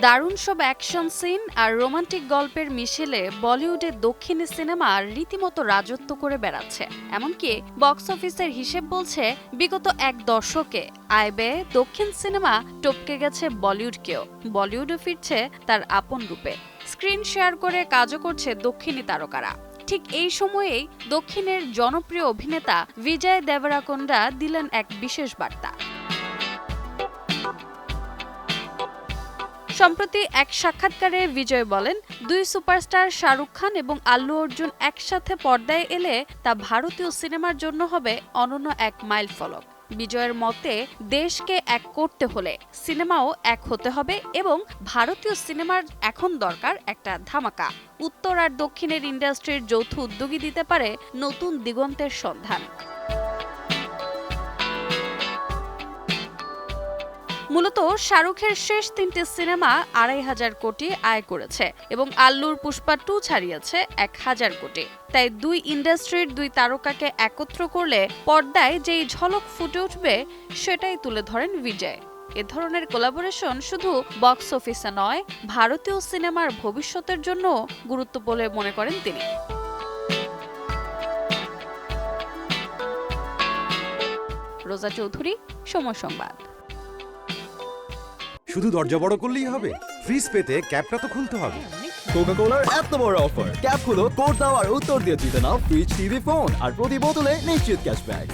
দারুণ সব action scene আর romantic গল্পের মিশেলে বলিউডের দক্ষিণী সিনেমা রীতিমতো রাজত্ব করে বেড়াচ্ছে। এমনকি বক্স অফিসের হিসেব বলছে বিগত এক দশকে আয় ব্যয়ে দক্ষিণ সিনেমা টপকে গেছে বলিউডকেও। বলিউডও ফিরছে তার আপন রূপে, স্ক্রিন শেয়ার করে কাজও করছে দক্ষিণী তারকারা। ঠিক এই সময়েই দক্ষিণের জনপ্রিয় অভিনেতা বিজয় দেবরাকোন্ডা দিলেন এক বিশেষ বার্তা। সম্প্রতি এক সাক্ষাৎকারে বিজয় বলেন, দুই সুপারস্টার শাহরুখ খান এবং আল্লু অর্জুন একসাথে পর্দায় এলে তা ভারতীয় সিনেমার জন্য হবে অনন্য এক মাইলফলক। বিজয়ের মতে দেশকে এক করতে হলে সিনেমাও এক হতে হবে এবং ভারতীয় সিনেমার এখন দরকার একটা ধামাকা। উত্তর আর দক্ষিণের ইন্ডাস্ট্রির যৌথ উদ্যোগই দিতে পারে নতুন দিগন্তের সন্ধান। মূলত শাহরুখের শেষ 3টে সিনেমা 2,500 কোটি আয় করেছে এবং আল্লুর পুষ্পা 2 ছাড়িয়েছে 1,000 কোটি। তাই দুই ইন্ডাস্ট্রির দুই তারকাকে একত্র করলে পর্দায় যেই ঝলক ফুটে উঠবে সেটাই তুলে ধরেন বিজয়। এ ধরনের কোলাবোরেশন শুধু বক্স অফিসে নয়, ভারতীয় সিনেমার ভবিষ্যতের জন্য গুরুত্ব বলে মনে করেন তিনি। রোজা চৌধুরী, সময় সংবাদ। শুধু দরজা বড় করলেই হবে? ফ্রিজ পেতে ক্যাপটা তো খুলতে হবে। কোকা-কোলার এত বড় অফার, ক্যাপ খুলো, কোড দাও আর উত্তর দিয়ে জিতে নাও ফ্রিজ, টিভি, ফোন আর প্রতি বোতলে নিশ্চিত ক্যাশব্যাক।